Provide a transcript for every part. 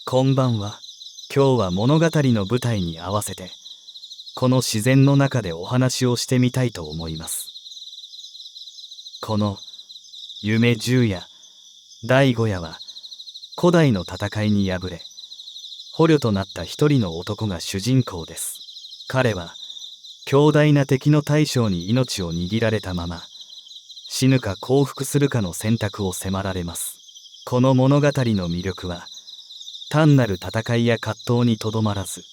こんばんは。今日は物語の舞台に合わせて、この自然の中でお話をしてみたいと思います。この夢十夜第五夜は、古代の戦いに敗れ、捕虜となった一人の男が主人公です。彼は、強大な敵の大将に命を握られたまま、死ぬか降伏するかの選択を迫られます。この物語の魅力は、単なる戦いや葛藤にとどまらず、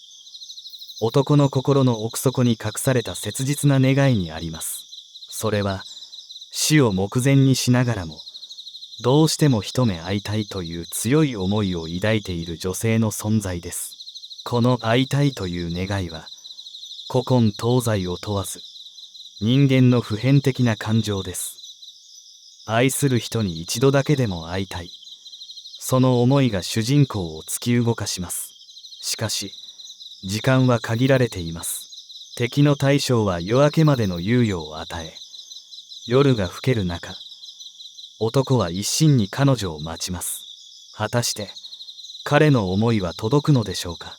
男の心の奥底に隠された切実な願いにあります。それは、死を目前にしながらも、どうしても一目会いたいという強い思いを抱いている女性の存在です。この会いたいという願いは、古今東西を問わず、人間の普遍的な感情です。愛する人に一度だけでも会いたい。その思いが主人公を突き動かします。しかし、時間は限られています。敵の大将は夜明けまでの猶予を与え、夜が更ける中、男は一心に彼女を待ちます。果たして、彼の思いは届くのでしょうか。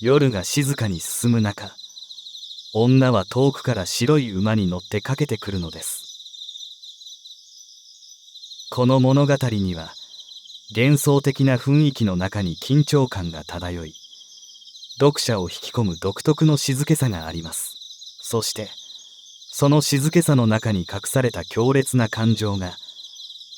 夜が静かに進む中、女は遠くから白い馬に乗って駆けてくるのです。この物語には、幻想的な雰囲気の中に緊張感が漂い、読者を引き込む独特の静けさがあります。そして、その静けさの中に隠された強烈な感情が、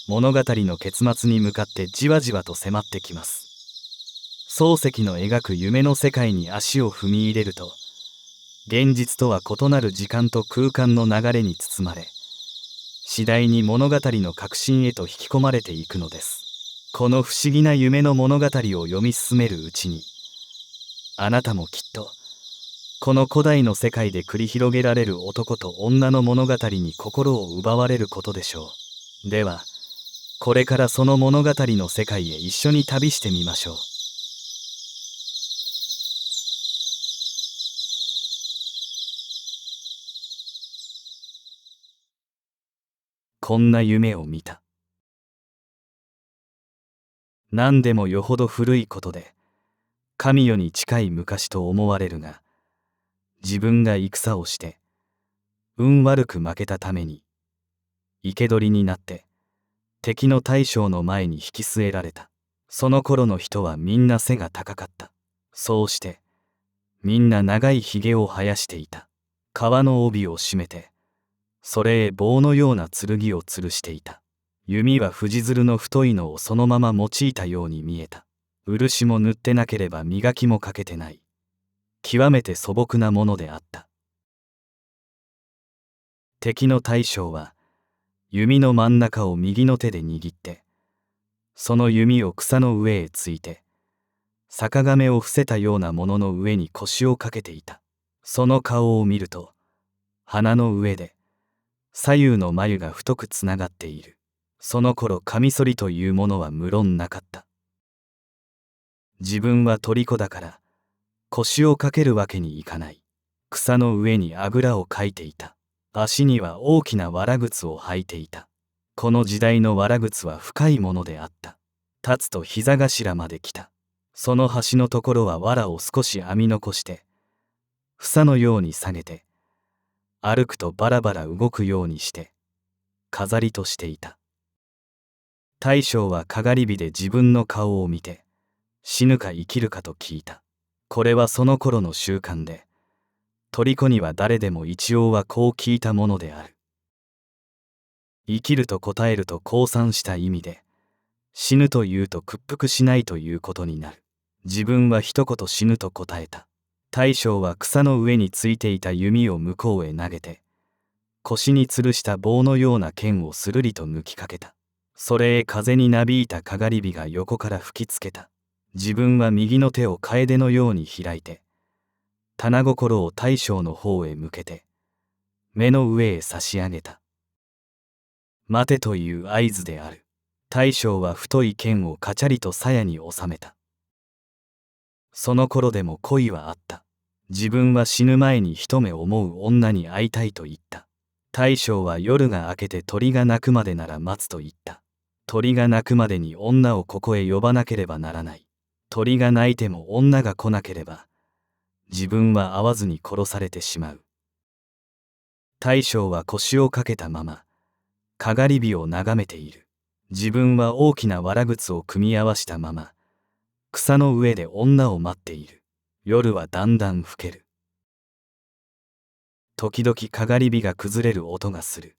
物語の結末に向かってじわじわと迫ってきます。漱石の描く夢の世界に足を踏み入れると、現実とは異なる時間と空間の流れに包まれ、次第に物語の核心へと引き込まれていくのです。この不思議な夢の物語を読み進めるうちに、あなたもきっと、この古代の世界で繰り広げられる男と女の物語に心を奪われることでしょう。では、これからその物語の世界へ一緒に旅してみましょう。こんな夢を見た。何でもよほど古いことで、神代に近い昔と思われるが、自分が戦をして、運悪く負けたために、生け捕りになって、敵の大将の前に引き据えられた。その頃の人はみんな背が高かった。そうして、みんな長いひげを生やしていた。革の帯を締めて、それへ棒のような剣を吊るしていた。弓は藤蔓の太いのをそのまま用いたように見えた。漆も塗ってなければ磨きもかけてない。極めて素朴なものであった。敵の大将は、弓の真ん中を右の手で握って、その弓を草の上へついて、逆亀を伏せたようなものの上に腰をかけていた。その顔を見ると、鼻の上で、左右の眉が太くつながっている。その頃カミソリというものは無論なかった。自分は虜だから、腰をかけるわけにいかない。草の上にあぐらをかいていた。足には大きな藁靴を履いていた。この時代の藁靴は深いものであった。立つと膝頭まで来た。その端のところは藁を少し編み残して、房のように下げて、歩くとバラバラ動くようにして、飾りとしていた。大将はかがり火で自分の顔を見て、死ぬか生きるかと聞いた。これはその頃の習慣で、虜には誰でも一応はこう聞いたものである。生きると答えると降参した意味で、死ぬと言うと屈服しないということになる。自分は一言死ぬと答えた。大将は草の上についていた弓を向こうへ投げて、腰に吊るした棒のような剣をするりと抜きかけた。それへ風になびいたかがり火が横から吹きつけた。自分は右の手を楓のように開いて、棚心を大将の方へ向けて、目の上へ差し上げた。待てという合図である。大将は太い剣をカチャリと鞘に収めた。その頃でも恋はあった。自分は死ぬ前に一目思う女に会いたいと言った。大将は夜が明けて鳥が鳴くまでなら待つと言った。鳥が鳴くまでに女をここへ呼ばなければならない。鳥が鳴いても女が来なければ、自分は会わずに殺されてしまう。大将は腰をかけたまま、かがり火を眺めている。自分は大きな藁靴を組み合わしたまま、草の上で女を待っている。夜はだんだん更ける。時々かがり火が崩れる音がする。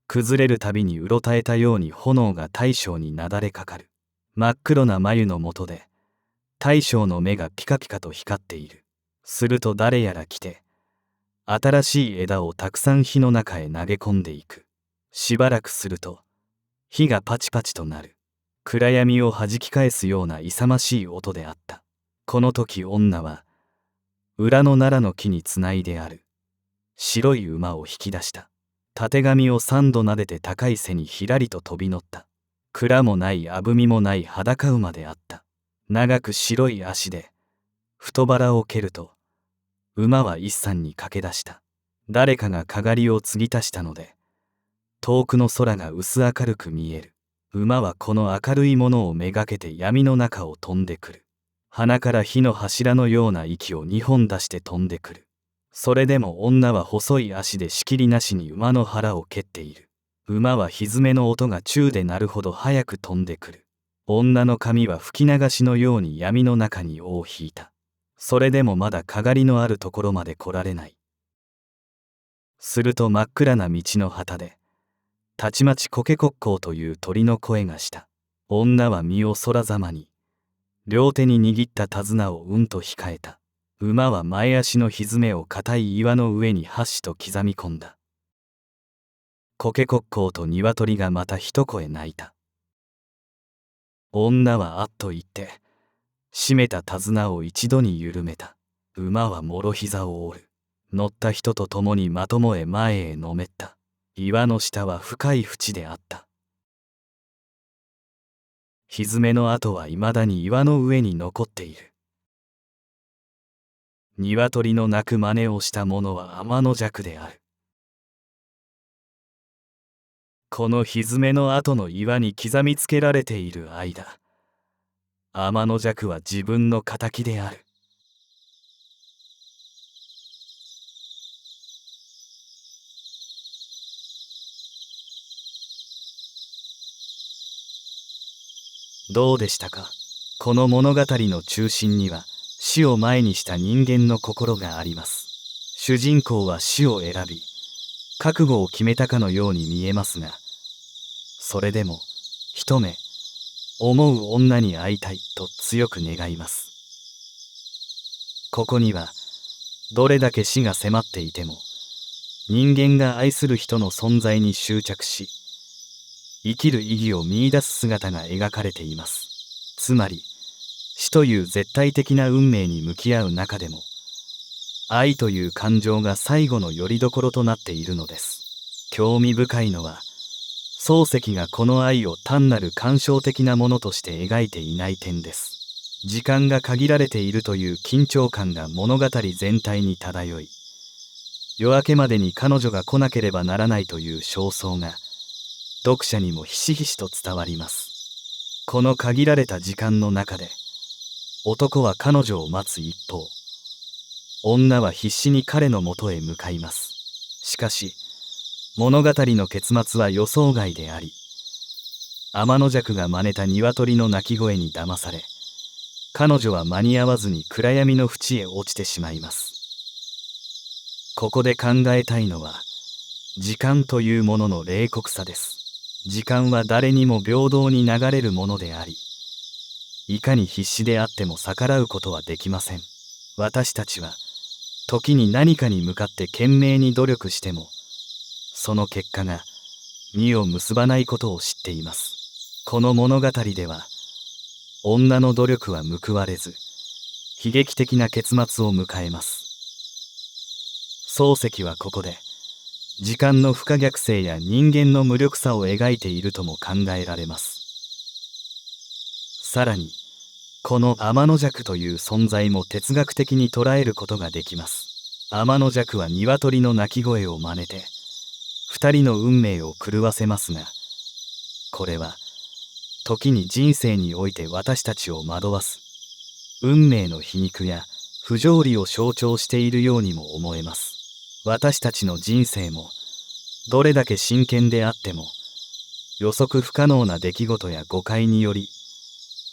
崩れるたびにうろたえたように炎が大将になだれかかる。真っ黒な眉のもとで、大将の目がピカピカと光っている。すると誰やら来て、新しい枝をたくさん火の中へ投げ込んでいく。しばらくすると、火がパチパチとなる。暗闇をはじき返すような勇ましい音であった。この時女は、裏の奈良の木につないである白い馬を引き出した。たてがみを3度撫でて高い背にひらりと飛び乗った。鞍もないあぶみもない裸馬であった。長く白い足で太腹を蹴ると、馬は一山に駆け出した。誰かがかがりを継ぎ足したので、遠くの空が薄明るく見える。馬はこの明るいものをめがけて闇の中を飛んでくる。鼻から火の柱のような息を2本出して飛んでくる。それでも女は細い足でしきりなしに馬の腹を蹴っている。馬は蹄の音が宙で鳴るほど早く飛んでくる。女の髪は吹き流しのように闇の中に尾を引いた。それでもまだかがりのあるところまで来られない。すると真っ暗な道の旗で、たちまちコケコッコーという鳥の声がした。女は身を空ざまに、両手に握った手綱をうんと控えた。馬は前足の蹄を固い岩の上にはっしと刻み込んだ。コケコッコーと鶏がまた一声鳴いた。女はあっと言って、締めた手綱を一度に緩めた。馬はもろ膝を折る。乗った人と共にまともへ前へのめった。岩の下は深い淵であった。蹄の跡はいまだに岩の上に残っている。鶏の鳴く真似をした者は天の弱である。この蹄の跡の岩に刻みつけられている間、天の弱は自分の仇である。どうでしたか。この物語の中心には死を前にした人間の心があります。主人公は死を選び、覚悟を決めたかのように見えますが、それでも一目思う女に会いたいと強く願います。ここにはどれだけ死が迫っていても、人間が愛する人の存在に執着し、生きる意義を見出す姿が描かれています。つまり、死という絶対的な運命に向き合う中でも、愛という感情が最後の拠り所となっているのです。興味深いのは、漱石がこの愛を単なる感傷的なものとして描いていない点です。時間が限られているという緊張感が物語全体に漂い、夜明けまでに彼女が来なければならないという焦燥が、読者にもひしひしと伝わります。この限られた時間の中で、男は彼女を待つ一方、女は必死に彼のもとへ向かいます。しかし、物語の結末は予想外であり、天の弱が真似た鶏の鳴き声に騙され、彼女は間に合わずに暗闇の淵へ落ちてしまいます。ここで考えたいのは、時間というものの冷酷さです。時間は誰にも平等に流れるものであり、いかに必死であっても逆らうことはできません。私たちは、時に何かに向かって懸命に努力しても、その結果が実を結ばないことを知っています。この物語では、女の努力は報われず、悲劇的な結末を迎えます。漱石はここで、時間の不可逆性や人間の無力さを描いているとも考えられます。さらに、この天の弱という存在も哲学的に捉えることができます。天の弱は鶏の鳴き声を真似て、二人の運命を狂わせますが、これは時に人生において私たちを惑わす運命の皮肉や不条理を象徴しているようにも思えます。私たちの人生もどれだけ真剣であっても予測不可能な出来事や誤解により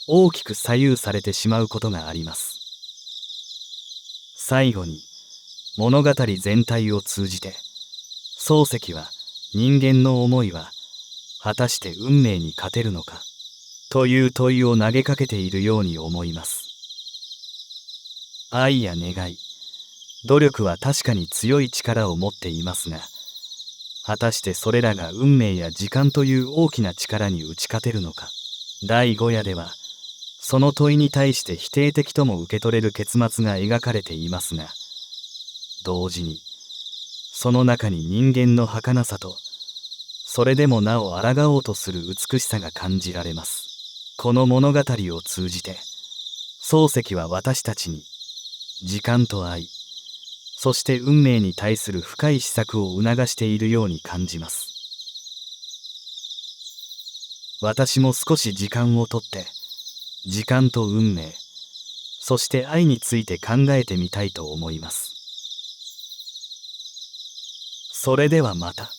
大きく左右されてしまうことがあります。最後に物語全体を通じて漱石は人間の思いは果たして運命に勝てるのかという問いを投げかけているように思います。愛や願い、努力は確かに強い力を持っていますが、果たしてそれらが運命や時間という大きな力に打ち勝てるのか。第5夜ではその問いに対して否定的とも受け取れる結末が描かれていますが、同時にその中に人間の儚さとそれでもなお抗おうとする美しさが感じられます。この物語を通じて漱石は私たちに時間と愛、そして運命に対する深い思索を促しているように感じます。私も少し時間をとって時間と運命、そして愛について考えてみたいと思います。それではまた。